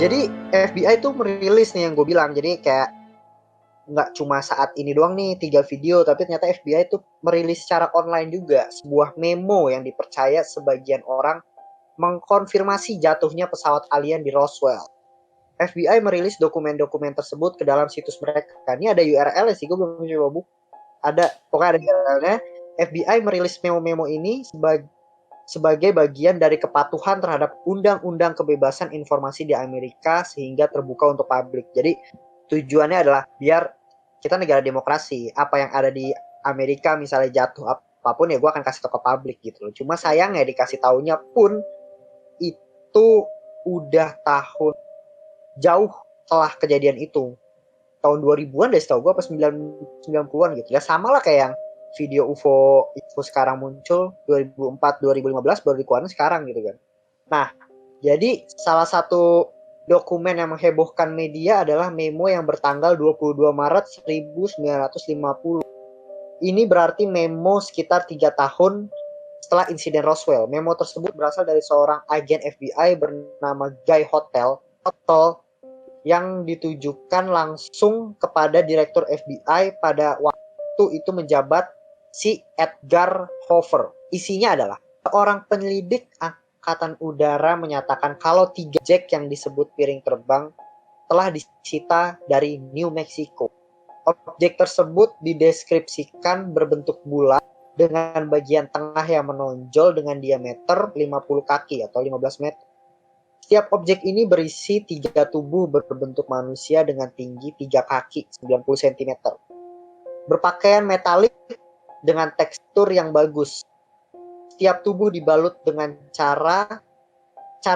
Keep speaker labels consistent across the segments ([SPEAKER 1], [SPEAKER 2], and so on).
[SPEAKER 1] Jadi FBI tuh merilis nih yang gue bilang. Jadi kayak nggak cuma saat ini doang nih 3 video, tapi ternyata FBI tuh merilis secara online juga sebuah memo yang dipercaya sebagian orang mengkonfirmasi jatuhnya pesawat alien di Roswell. FBI merilis dokumen-dokumen tersebut ke dalam situs mereka. Ini ada URL sih, gue belum coba buka. Ada, pokoknya ada URL-nya. FBI merilis memo-memo ini sebagai bagian dari kepatuhan terhadap Undang-Undang Kebebasan Informasi di Amerika sehingga terbuka untuk publik. Jadi tujuannya adalah biar kita negara demokrasi, apa yang ada di Amerika misalnya jatuh apapun ya gue akan kasih tahu ke publik gitu loh. Cuma sayangnya dikasih taunya pun itu udah tahun jauh setelah kejadian itu. Tahun 2000-an deh setahu gue, pas 90-an gitu. Ya sama lah kayak yang video UFO sekarang muncul 2004 2015 baru dikeluarin sekarang gitu kan. Nah, jadi salah satu dokumen yang menghebohkan media adalah memo yang bertanggal 22 Maret 1950. Ini berarti memo sekitar 3 tahun setelah insiden Roswell. Memo tersebut berasal dari seorang agen FBI bernama Guy Hotel yang ditujukan langsung kepada Direktur FBI pada waktu itu menjabat si Edgar Hoover. Isinya adalah seorang penyelidik Angkatan Udara menyatakan kalau 3 objek yang disebut piring terbang telah disita dari New Mexico. Objek tersebut dideskripsikan berbentuk bulat dengan bagian tengah yang menonjol dengan diameter 50 kaki atau 15 meter. Setiap objek ini berisi 3 tubuh berbentuk manusia dengan tinggi 3 kaki 90 cm. Berpakaian metalik dengan tekstur yang bagus. Setiap tubuh dibalut dengan cara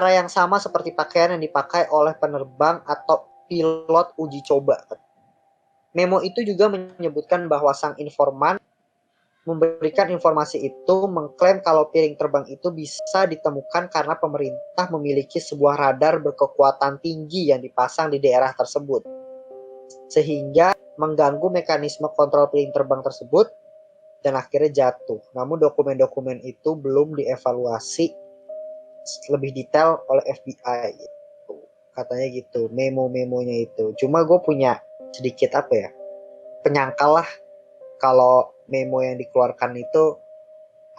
[SPEAKER 1] yang sama seperti pakaian yang dipakai oleh penerbang atau pilot uji coba. Memo itu juga menyebutkan bahwa sang informan memberikan informasi itu mengklaim kalau piring terbang itu bisa ditemukan karena pemerintah memiliki sebuah radar berkekuatan tinggi yang dipasang di daerah tersebut. Sehingga mengganggu mekanisme kontrol piring terbang tersebut dan akhirnya jatuh. Namun dokumen-dokumen itu belum dievaluasi lebih detail oleh FBI gitu. Katanya gitu, memo-memonya itu. Cuma gue punya sedikit penyangkal lah kalau memo yang dikeluarkan itu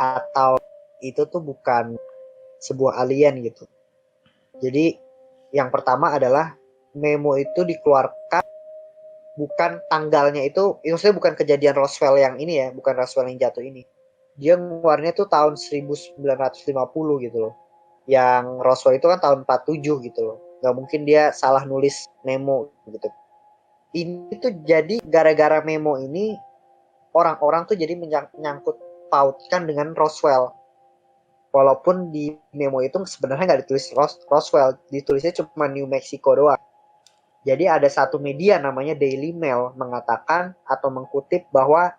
[SPEAKER 1] atau itu tuh bukan sebuah alien gitu. Jadi yang pertama adalah memo itu dikeluarkan bukan tanggalnya itu, maksudnya bukan kejadian Roswell yang ini ya, bukan Roswell yang jatuh ini. Dia ngeluarnya tuh tahun 1950 gitu loh. Yang Roswell itu kan tahun 47 gitu loh. Gak mungkin dia salah nulis memo gitu. Ini tuh jadi gara-gara memo ini orang-orang tuh jadi menyangkut pautkan dengan Roswell. Walaupun di memo itu sebenarnya nggak ditulis Roswell, ditulisnya cuma New Mexico doang. Jadi ada satu media namanya Daily Mail mengatakan atau mengkutip bahwa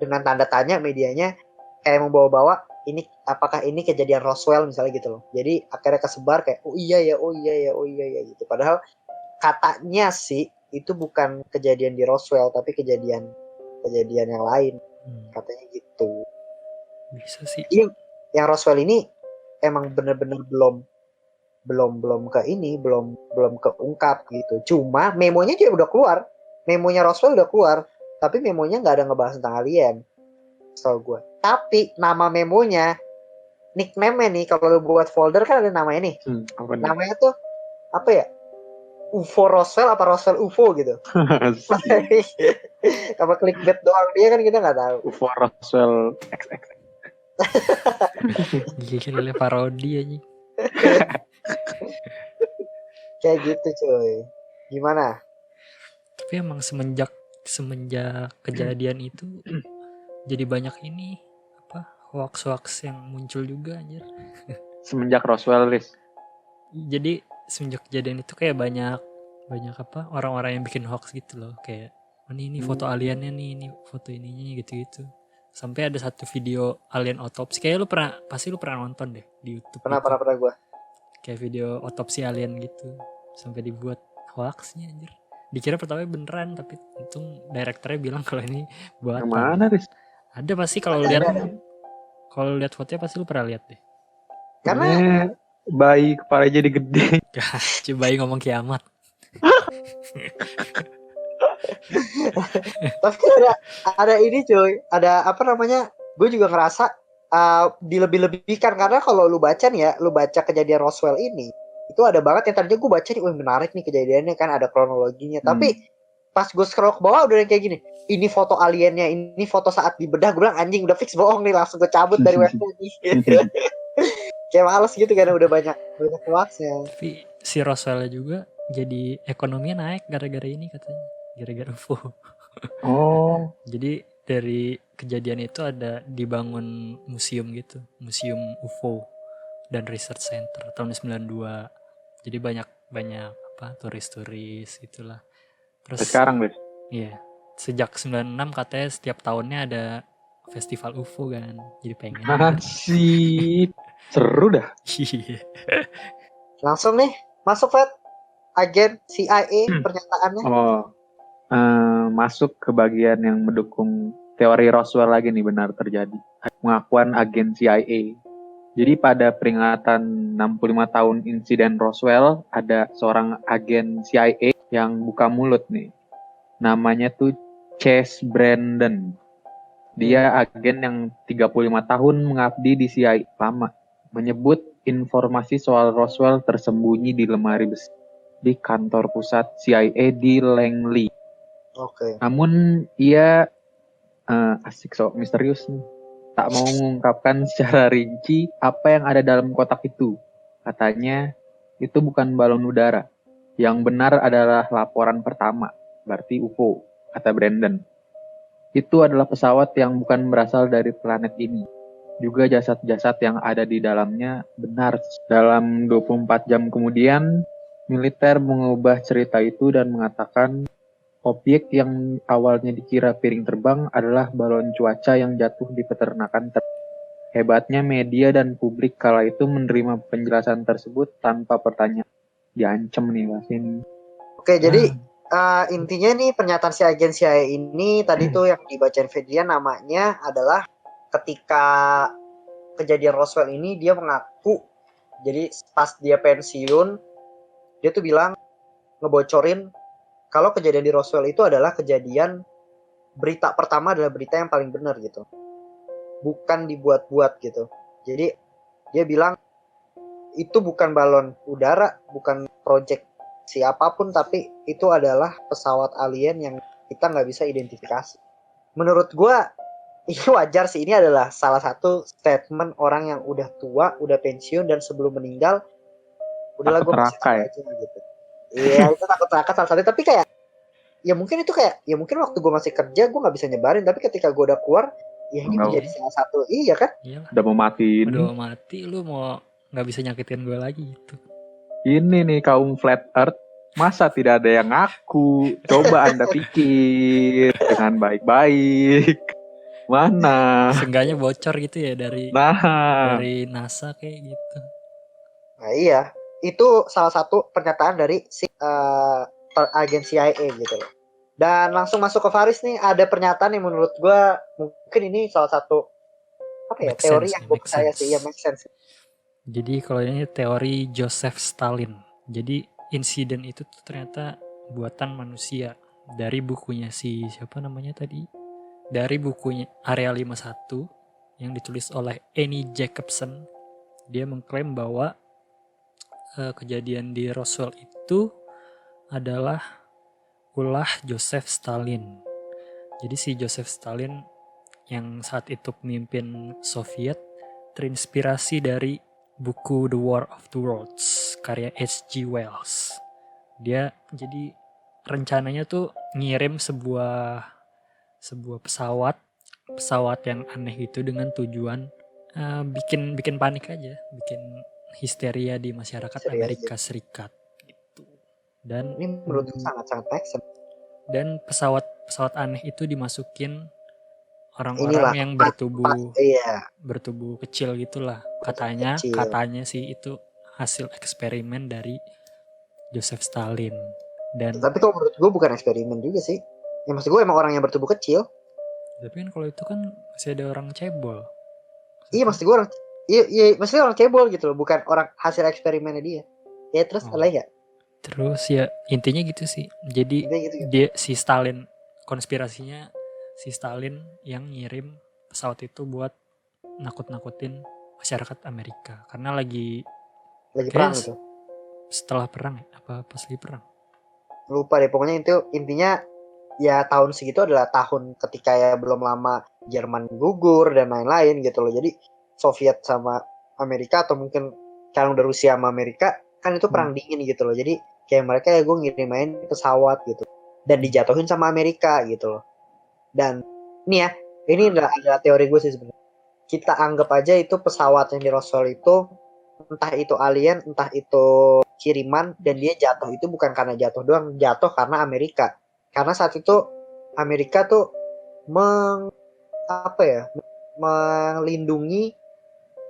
[SPEAKER 1] dengan tanda tanya medianya kayak membawa-bawa ini apakah ini kejadian Roswell misalnya gitu loh. Jadi akhirnya kesebar kayak oh iya ya gitu. Padahal katanya sih itu bukan kejadian di Roswell tapi kejadian yang lain. Katanya gitu.
[SPEAKER 2] Bisa sih.
[SPEAKER 1] Yang Roswell ini emang benar-benar belum keungkap gitu. Cuma memonya juga udah keluar. Memonya Roswell udah keluar, tapi memonya nggak ada ngebahas tentang alien. Soal gue. Tapi nama memonya, nickname-nya nih kalau lu buat folder kan ada namanya nih. Namanya tuh apa ya? UFO Roswell apa Roswell UFO gitu. Apa clickbait doang dia kan kita nggak tahu.
[SPEAKER 3] UFO Roswell XX.
[SPEAKER 2] Gila parodi aja.
[SPEAKER 1] Kayak gitu cuy. Gimana?
[SPEAKER 2] Tapi emang semenjak kejadian itu jadi banyak ini hoax yang muncul juga anjir.
[SPEAKER 3] Semenjak Roswell, Riz.
[SPEAKER 2] Jadi semenjak kejadian itu kayak banyak orang-orang yang bikin hoax gitu loh, kayak ini foto aliennya nih, ini foto ininya gitu-gitu. Sampai ada satu video alien otopsi, kayak pasti lu pernah nonton deh di YouTube.
[SPEAKER 1] Pernah gue.
[SPEAKER 2] Kayak video otopsi alien gitu, sampai dibuat hoaxnya anjir. Dikira pertama beneran, tapi untung direkturnya bilang kalau ini buatan.
[SPEAKER 3] Yang mana, Riz?
[SPEAKER 2] Ada pasti kalau lihat fotonya pasti lu pernah lihat deh.
[SPEAKER 1] Karena
[SPEAKER 3] bayi kepala jadi gede.
[SPEAKER 2] Coba ngomong kiamat.
[SPEAKER 1] Tapi ada ini cuy, ada apa namanya? Gue juga ngerasa dilebih-lebihkan karena kalau lu baca nih ya, lu baca kejadian Roswell ini, itu ada banget yang tadinya gue baca nih, wah menarik nih kejadiannya kan ada kronologinya. Tapi pas gue scroll ke bawah udah yang kayak gini, ini foto aliennya, ini foto saat dibedah, gue bilang anjing udah fix bohong nih, langsung gue cabut dari website ini. Kayak males gitu karena udah banyak hoaxnya.
[SPEAKER 2] Tapi si Roswell juga jadi ekonominya naik gara-gara ini katanya, gara-gara UFO.
[SPEAKER 3] Oh,
[SPEAKER 2] Jadi dari kejadian itu ada dibangun museum gitu, museum UFO dan research center tahun 92. Jadi banyak apa turis-turis gitulah. Terus
[SPEAKER 3] sekarang Lis.
[SPEAKER 2] iya, sejak 96 katanya setiap tahunnya ada festival UFO kan. Jadi pengen.
[SPEAKER 3] Asik. Seru dah.
[SPEAKER 2] Iya.
[SPEAKER 1] Langsung nih masuk Fred, agen CIA pernyataannya.
[SPEAKER 3] Masuk ke bagian yang mendukung teori Roswell lagi nih benar terjadi. Pengakuan agen CIA. Jadi pada peringatan 65 tahun insiden Roswell, ada seorang agen CIA yang buka mulut nih. Namanya tuh Chase Brandon. Dia agen yang 35 tahun mengabdi di CIA lama. Menyebut informasi soal Roswell tersembunyi di lemari besi di kantor pusat CIA di Langley.
[SPEAKER 1] Oke.
[SPEAKER 3] Namun ia asik sok misterius nih. Tak mau mengungkapkan secara rinci apa yang ada dalam kotak itu. Katanya itu bukan balon udara. Yang benar adalah laporan pertama, berarti UFO, kata Brandon. Itu adalah pesawat yang bukan berasal dari planet ini. Juga jasad-jasad yang ada di dalamnya benar. Dalam 24 jam kemudian, militer mengubah cerita itu dan mengatakan objek yang awalnya dikira piring terbang adalah balon cuaca yang jatuh di peternakan. Hebatnya media dan publik kala itu menerima penjelasan tersebut tanpa pertanyaan. Diancam nih Mas ini.
[SPEAKER 1] Oke, jadi intinya nih pernyataan si agen CIA ini tadi tuh yang dibacain Fedrian namanya adalah ketika kejadian Roswell ini dia mengaku, jadi pas dia pensiun dia tuh bilang ngebocorin kalau kejadian di Roswell itu adalah kejadian, berita pertama adalah berita yang paling benar gitu, bukan dibuat-buat gitu. Jadi dia bilang itu bukan balon udara, bukan proyek siapapun, tapi itu adalah pesawat alien yang kita nggak bisa identifikasi. Menurut gue ini wajar sih, ini adalah salah satu statement orang yang udah tua, udah pensiun, dan sebelum meninggal udahlah gue masih tahu aja gitu. Iya, itu takut neraka salah satu. Tapi kayak ya mungkin itu kayak ya mungkin waktu gue masih kerja gue nggak bisa nyebarin, tapi ketika gue udah keluar ya ini menjadi salah satu. Iya kan?
[SPEAKER 2] Iya.
[SPEAKER 3] Udah mau mati ini.
[SPEAKER 2] Udah mau mati, lu mau nggak bisa nyakitin gue lagi gitu.
[SPEAKER 3] Ini nih kaum flat earth, masa tidak ada yang ngaku? Coba Anda pikir dengan baik-baik. Mana?
[SPEAKER 2] Seenggaknya bocor gitu ya dari NASA kayak gitu.
[SPEAKER 1] Nah iya, itu salah satu pernyataan dari si agen CIA gitu loh. Dan langsung masuk ke Faris nih, ada pernyataan yang menurut gue mungkin ini salah satu apa ya, teori yang gue percaya sih, ya make sense.
[SPEAKER 2] Jadi kalau ini teori Joseph Stalin. Jadi insiden itu tuh ternyata buatan manusia. Dari bukunya si siapa namanya tadi? Dari bukunya Area 51 yang ditulis oleh Annie Jacobson. Dia mengklaim bahwa kejadian di Roswell itu adalah ulah Joseph Stalin. Jadi si Joseph Stalin yang saat itu pemimpin Soviet terinspirasi dari buku The War of the Worlds karya H.G. Wells. Dia jadi rencananya tuh ngirim sebuah pesawat yang aneh itu dengan tujuan bikin panik aja, bikin histeria di masyarakat Amerika Serikat gitu. Dan
[SPEAKER 1] ini menurutku sangat-sangat make sense.
[SPEAKER 2] Dan pesawat aneh itu dimasukin orang-orang yang bertubuh kecil gitulah. Katanya sih itu hasil eksperimen dari Joseph Stalin. Dan
[SPEAKER 1] tapi kalau menurut gue bukan eksperimen juga sih. Ya maksud gue emang orang yang bertubuh kecil.
[SPEAKER 2] Tapi kan kalau itu kan masih ada orang cebol.
[SPEAKER 1] Iya maksud gue orang Iya, maksudnya orang cebol gitu loh, bukan orang hasil eksperimennya dia. Ya terus
[SPEAKER 2] Oh.
[SPEAKER 1] ada ya?
[SPEAKER 2] Terus ya intinya gitu sih. Jadi
[SPEAKER 1] Intinya gitu.
[SPEAKER 2] dia si Stalin, konspirasinya si Stalin yang ngirim pesawat itu buat nakut-nakutin masyarakat Amerika karena lagi
[SPEAKER 1] Lagi
[SPEAKER 2] kayak
[SPEAKER 1] perang gitu.
[SPEAKER 2] setelah perang ya, apa pas lagi perang.
[SPEAKER 1] Lupa deh, pokoknya itu intinya ya tahun segitu adalah tahun ketika ya belum lama Jerman gugur dan lain-lain gitu loh. Jadi Soviet sama Amerika atau mungkin sekarang udah Rusia sama Amerika kan itu perang dingin gitu loh. Jadi kayak mereka ya gue ngirimin pesawat gitu dan dijatuhin sama Amerika gitu loh. Dan ini ya, ini adalah teori gue sih sebenarnya. Kita anggap aja itu pesawat yang di Roswell itu entah itu alien, entah itu kiriman, dan dia jatuh itu bukan karena jatuh doang, jatuh karena Amerika. Karena saat itu Amerika tuh melindungi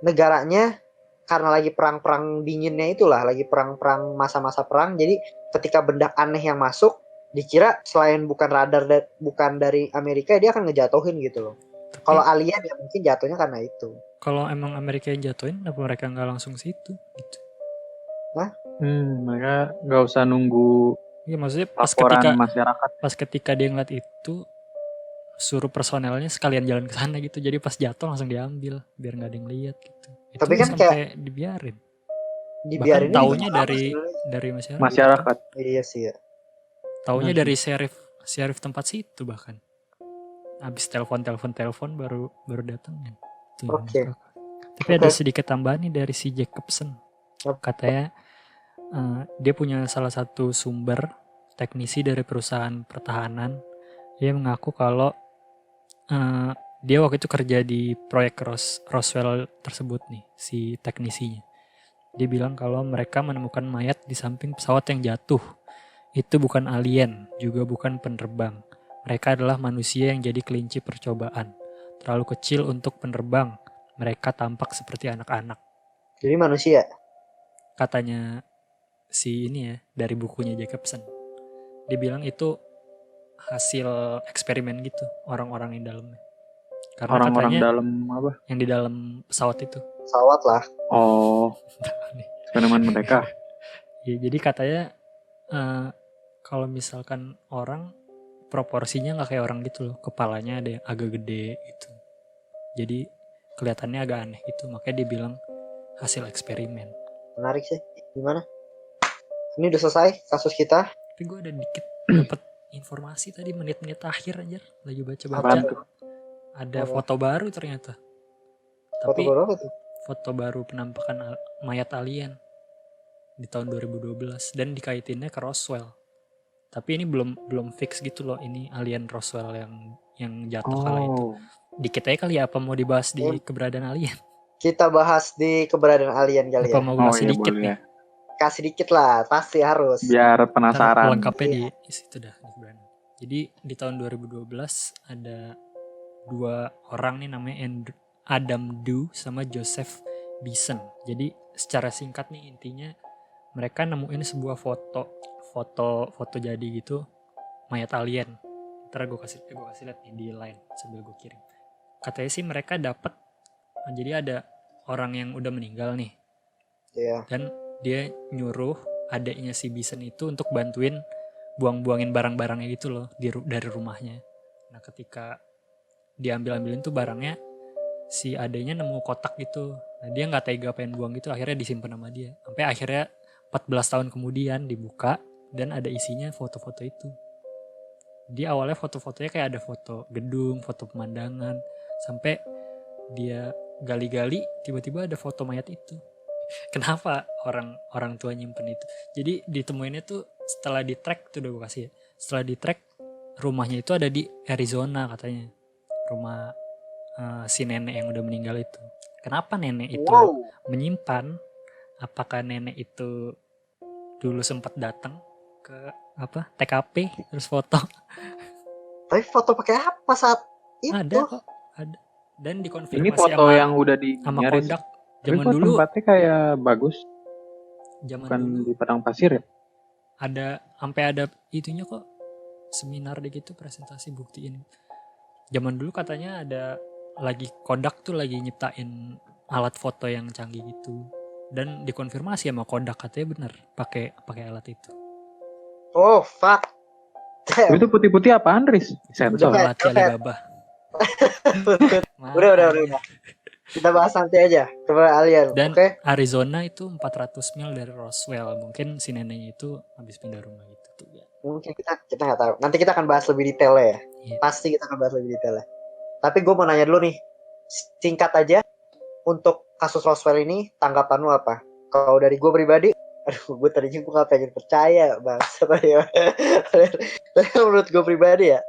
[SPEAKER 1] negaranya karena lagi perang-perang dinginnya itulah, lagi perang-perang masa-masa perang. Jadi ketika benda aneh yang masuk dikira selain bukan radar bukan dari Amerika, dia akan ngejatuhin gitu loh. Kalau alien ya mungkin jatuhnya karena itu.
[SPEAKER 2] Kalau emang Amerika yang jatuhin, kenapa mereka nggak langsung situ gitu?
[SPEAKER 3] Mereka nggak usah nunggu
[SPEAKER 2] Iya maksudnya
[SPEAKER 3] laporan masyarakat.
[SPEAKER 2] pas ketika dia ngeliat itu suruh personelnya sekalian jalan ke sana gitu. Jadi pas jatuh langsung diambil biar nggak ada yang lihat gitu. Itu
[SPEAKER 1] Tapi kan
[SPEAKER 2] sampai dibiarin.
[SPEAKER 1] Dibiarin
[SPEAKER 2] Bahkan taunya dari
[SPEAKER 3] masyarakat.
[SPEAKER 1] Iya sih ya.
[SPEAKER 2] Taunya dari sheriff tempat situ bahkan. Habis telepon baru datang kan.
[SPEAKER 1] Oke.
[SPEAKER 2] Tapi ada sedikit tambahan nih dari si Jacobson. Katanya dia punya salah satu sumber teknisi dari perusahaan pertahanan. Dia mengaku kalau dia waktu itu kerja di proyek Roswell tersebut nih, si teknisinya. Dia bilang kalau mereka menemukan mayat di samping pesawat yang jatuh. Itu bukan alien, juga bukan penerbang. Mereka adalah manusia yang jadi kelinci percobaan. Terlalu kecil untuk penerbang. Mereka tampak seperti anak-anak.
[SPEAKER 1] Jadi manusia?
[SPEAKER 2] Katanya si ini ya, dari bukunya Jacobson. Dia bilang itu hasil eksperimen gitu, orang-orang yang dalamnya. Karena
[SPEAKER 3] orang-orang
[SPEAKER 2] katanya
[SPEAKER 3] dalam apa?
[SPEAKER 2] Yang di dalam pesawat itu.
[SPEAKER 1] Pesawat lah.
[SPEAKER 3] Oh, eksperimen mereka.
[SPEAKER 2] Ya, jadi katanya kalau misalkan orang proporsinya nggak kayak orang gitu loh, kepalanya ada yang agak gede gitu, jadi kelihatannya agak aneh gitu, makanya dia bilang hasil eksperimen.
[SPEAKER 1] Menarik sih. Gimana? Ini udah selesai kasus kita.
[SPEAKER 2] Tapi gue ada dikit dapat informasi tadi menit-menit akhir aja lagi baca-baca. Ada foto baru ternyata. Tapi
[SPEAKER 1] foto baru apa tuh?
[SPEAKER 2] Foto baru penampakan mayat alien di tahun 2012 dan dikaitinnya ke Roswell. Tapi ini belum fix gitu loh, ini alien Roswell yang jatuh kala itu. Dikit aja kali ya, apa mau dibahas di keberadaan alien?
[SPEAKER 1] Kita bahas di keberadaan alien kali
[SPEAKER 2] apa
[SPEAKER 1] ya.
[SPEAKER 2] Mau kasih dikit nih?
[SPEAKER 1] Kasih dikit lah, pasti harus.
[SPEAKER 3] Biar penasaran.
[SPEAKER 2] Lengkapnya di situ dah. Jadi di tahun 2012 ada 2 orang nih namanya Adam Dew sama Joseph Bison. Jadi secara singkat nih intinya mereka nemuin sebuah foto jadi gitu mayat alien. Ntar gue kasih lihat nih di line sambil gue kirim. Katanya sih mereka dapat, jadi ada orang yang udah meninggal nih.
[SPEAKER 1] Iya.
[SPEAKER 2] Dan dia nyuruh adiknya si Bison itu untuk bantuin buang-buangin barang-barangnya gitu loh dari rumahnya. Nah ketika diambil-ambilin tuh barangnya, si adeknya nemu kotak gitu. Nah dia nggak tega pengen buang gitu, akhirnya disimpan sama dia. Sampai akhirnya 14 tahun kemudian dibuka dan ada isinya foto-foto itu. Di awalnya foto-fotonya kayak ada foto gedung, foto pemandangan, sampai dia gali-gali tiba-tiba ada foto mayat itu. Kenapa orang tua nyimpen itu? Jadi ditemuinnya tuh setelah di track tuh udah gue kasih ya. Setelah di track rumahnya itu ada di Arizona katanya. Rumah si nenek yang udah meninggal itu. Kenapa nenek itu menyimpan? Apakah nenek itu dulu sempat datang ke TKP terus foto?
[SPEAKER 1] Tapi foto pakai apa saat itu?
[SPEAKER 2] Ada kok, ada. Dan dikonfirmasi
[SPEAKER 3] ini foto yang udah di
[SPEAKER 2] sama Kodak.
[SPEAKER 3] Zaman dulu tempatnya kayak bagus.
[SPEAKER 2] Zaman
[SPEAKER 3] bukan
[SPEAKER 2] dulu
[SPEAKER 3] di padang pasir ya?
[SPEAKER 2] Sampai ada itunya kok, seminar deh gitu, presentasi buktiin. Zaman dulu katanya ada lagi Kodak tuh lagi nyiptain alat foto yang canggih gitu. Dan dikonfirmasi sama Kodak katanya bener pakai alat itu.
[SPEAKER 1] Oh fuck. Damn.
[SPEAKER 3] Itu putih-putih apaan, Riz?
[SPEAKER 2] Itu
[SPEAKER 3] Sensor.
[SPEAKER 2] alat Alibaba.
[SPEAKER 1] Udah. Kita bahas nanti aja kepada alien.
[SPEAKER 2] Dan
[SPEAKER 1] Oke.
[SPEAKER 2] Arizona itu 400 mil dari Roswell. Mungkin si neneknya itu habis pindah rumah gitu tuh ya.
[SPEAKER 1] Mungkin kita nggak tahu. Nanti kita akan bahas lebih detail ya.
[SPEAKER 2] Iya.
[SPEAKER 1] Pasti kita akan bahas lebih detail ya. Tapi gue mau nanya dulu nih, singkat aja untuk kasus Roswell ini tanggapan lu apa? Kalau dari gue pribadi, aduh gue tadinya gue gak pengen percaya bang. Tapi menurut gue pribadi ya,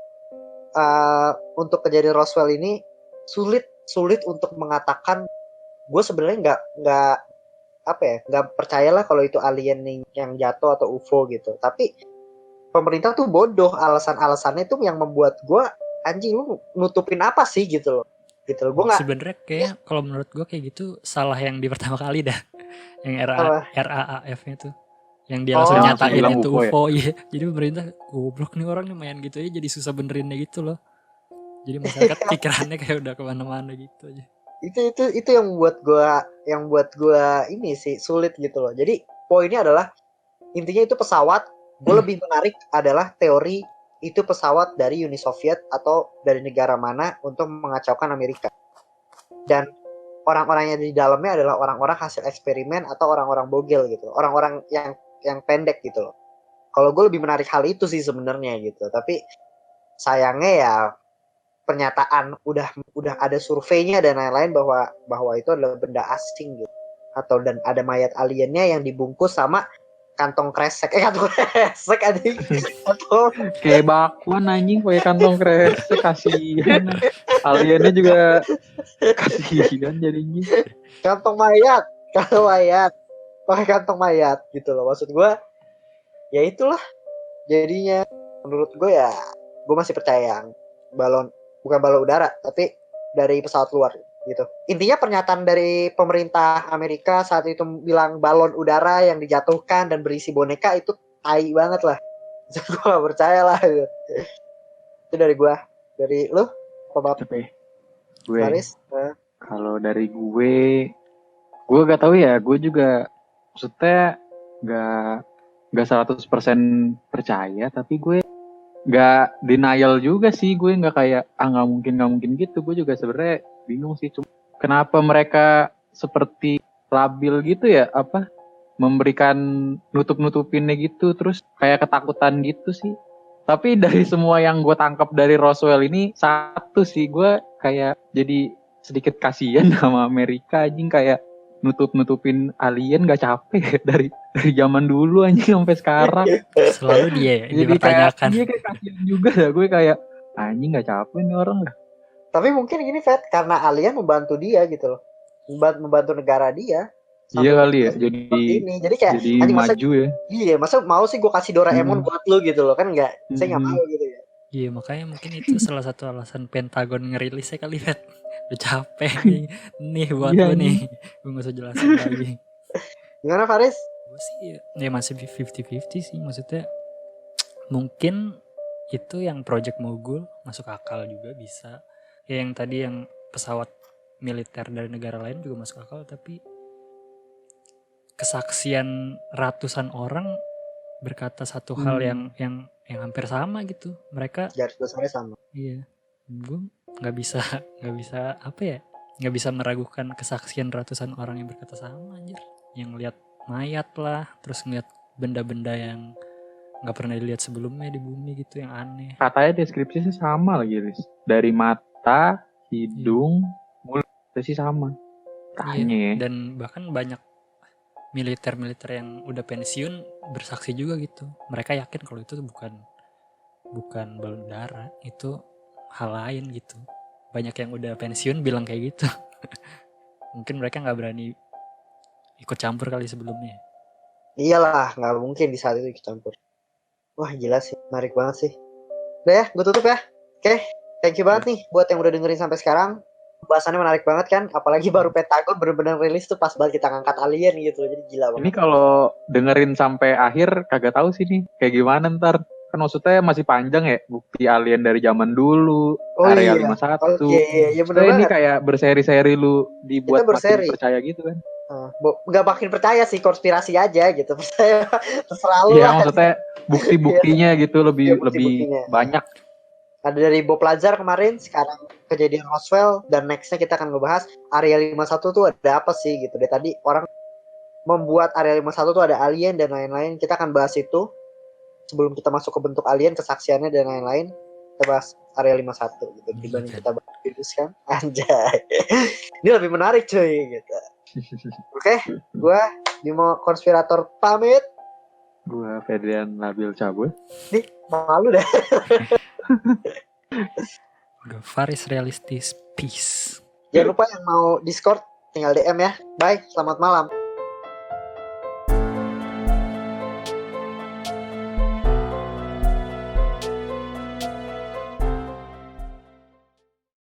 [SPEAKER 1] untuk kejadian Roswell ini sulit untuk mengatakan. Gue sebenarnya nggak percayalah kalau itu alien yang jatuh atau UFO gitu. Tapi pemerintah tuh bodoh, alasannya tuh yang membuat gue anjing, lu nutupin apa sih gitu loh. Gue nggak.
[SPEAKER 2] Sebenarnya kayak kalau menurut gue kayak gitu salah yang di pertama kali dah, yang RAAF-nya tuh, yang dia langsung nyatain
[SPEAKER 3] bilang
[SPEAKER 2] itu
[SPEAKER 3] UFO ya?
[SPEAKER 2] UFO. Iya. Jadi pemerintah goblok nih orang nih main gitu aja jadi susah benerinnya gitu loh. Jadi masyarakat pikirannya kayak udah kemana-mana gitu aja.
[SPEAKER 1] Itu yang buat gue ini sih sulit gitu loh. Jadi poinnya adalah intinya itu pesawat. Gue lebih menarik adalah teori itu pesawat dari Uni Soviet atau dari negara mana untuk mengacaukan Amerika. Dan orang-orang yang di dalamnya adalah orang-orang hasil eksperimen atau orang-orang bogel gitu. Orang-orang yang pendek gitu loh. Kalau gue lebih menarik hal itu sih sebenarnya gitu. Tapi sayangnya ya pernyataan udah ada surveinya dan lain-lain bahwa itu adalah benda asing gitu. Dan ada mayat aliennya yang dibungkus sama kantong kresek anjing. Atau
[SPEAKER 3] Kayak bakwan anjing pakai kantong kresek, kasihan. Aliennya juga kasihan jadinya.
[SPEAKER 1] kantong mayat pakai kantong mayat gitu loh. Maksud gue ya itulah jadinya. Menurut gue ya gue masih percaya bukan balon udara tapi dari pesawat luar gitu. Intinya pernyataan dari pemerintah Amerika saat itu bilang balon udara yang dijatuhkan dan berisi boneka itu tai banget lah. Gue gak percaya lah gitu. Itu dari gue. Dari lu apa
[SPEAKER 3] Tapi gue
[SPEAKER 1] Faris?
[SPEAKER 3] kalau dari gue gak tahu ya. Gue juga maksudnya gak 100% percaya, tapi gue gak denial juga sih. Gue gak kayak gak mungkin gitu. Gue juga sebenarnya bingung sih, cuma kenapa mereka seperti labil gitu ya, memberikan nutup-nutupinnya gitu, terus kayak ketakutan gitu sih. Tapi dari semua yang gue tangkap dari Roswell ini, satu sih gue kayak jadi sedikit kasihan sama Amerika anjing, kayak nutup-nutupin alien gak capek dari zaman dulu anjing sampai sekarang.
[SPEAKER 2] Selalu dia yang dipertanyakan.
[SPEAKER 3] Jadi kayak kasihan juga ya, gue kayak anjing gak capek nih orang.
[SPEAKER 1] Tapi mungkin gini Fat, karena alien membantu dia gitu loh. Membantu negara dia.
[SPEAKER 3] Iya kali ya,
[SPEAKER 1] jadi kayak
[SPEAKER 3] jadi maju ya.
[SPEAKER 1] Iya, masa mau sih gue kasih Doraemon buat lu gitu loh, kan enggak. Saya enggak mau gitu ya.
[SPEAKER 2] Iya, makanya mungkin itu salah satu alasan Pentagon ngerilisnya kali ya. Udah capek nih buat lu nih. Gue gak usah jelasin lagi.
[SPEAKER 1] Gimana Faris?
[SPEAKER 2] Gue sih ya masih 50-50 sih, maksudnya mungkin itu yang Project Mogul masuk akal juga bisa. Ya yang tadi yang pesawat militer dari negara lain juga masuk akal, tapi kesaksian ratusan orang berkata satu hal yang hampir sama gitu. Mereka
[SPEAKER 1] garis besarnya sama.
[SPEAKER 2] Iya. Gue nggak bisa meragukan kesaksian ratusan orang yang berkata sama anjir. Yang lihat mayat lah, terus ngeliat benda-benda yang nggak pernah dilihat sebelumnya di bumi gitu, yang aneh.
[SPEAKER 3] Katanya deskripsinya sama lagi, Riz. Dari mata, hidung, mulut itu sih sama.
[SPEAKER 2] Iya. Dan bahkan banyak militer yang udah pensiun bersaksi juga gitu. Mereka yakin kalau itu bukan balon udara, itu hal lain gitu. Banyak yang udah pensiun bilang kayak gitu. Mungkin mereka nggak berani ikut campur kali sebelumnya.
[SPEAKER 1] Iyalah, nggak mungkin di saat itu ikut campur. Wah gila sih, menarik banget sih. Udah ya, gue tutup ya. Oke, thank you banget nih buat yang udah dengerin sampai sekarang. Bahasannya menarik banget kan, apalagi baru Pentagon bener-bener rilis tuh pas banget kita ngangkat alien gitu, jadi gila banget.
[SPEAKER 3] Ini kalau dengerin sampai akhir kagak tahu sih nih kayak gimana ntar. kan maksudnya masih panjang ya, bukti alien dari zaman dulu,
[SPEAKER 1] Oh
[SPEAKER 3] Area
[SPEAKER 1] iya.
[SPEAKER 3] 51.
[SPEAKER 1] Oke, iya bener
[SPEAKER 3] Maksudnya ini
[SPEAKER 1] banget.
[SPEAKER 3] kayak berseri-seri lu dibuat
[SPEAKER 1] Kita berseri.
[SPEAKER 3] makin percaya gitu kan.
[SPEAKER 1] Nggak makin percaya sih, konspirasi aja gitu. Percaya terserah lu
[SPEAKER 3] Iya,
[SPEAKER 1] lah.
[SPEAKER 3] maksudnya bukti-buktinya gitu
[SPEAKER 1] Iya,
[SPEAKER 3] lebih
[SPEAKER 1] bukti-buktinya.
[SPEAKER 3] banyak.
[SPEAKER 1] Ada dari Bob Lazar kemarin, sekarang kejadian Roswell, dan nextnya kita akan ngebahas Area 51 tuh ada apa sih gitu. Dari tadi orang membuat Area 51 tuh ada alien dan lain-lain. Kita akan bahas itu sebelum kita masuk ke bentuk alien, kesaksiannya dan lain-lain. Kita bahas Area 51 gitu. Dibanding kita bahas virus kan. Anjay. Ini lebih menarik cuy gitu. Oke, gue Bimo Konspirator pamit.
[SPEAKER 3] Gua Fedrian Nabil cabut.
[SPEAKER 1] Nih, malu deh.
[SPEAKER 2] Udah Faris realistis. Peace.
[SPEAKER 1] Jangan lupa yang mau Discord tinggal DM ya. Bye, selamat malam.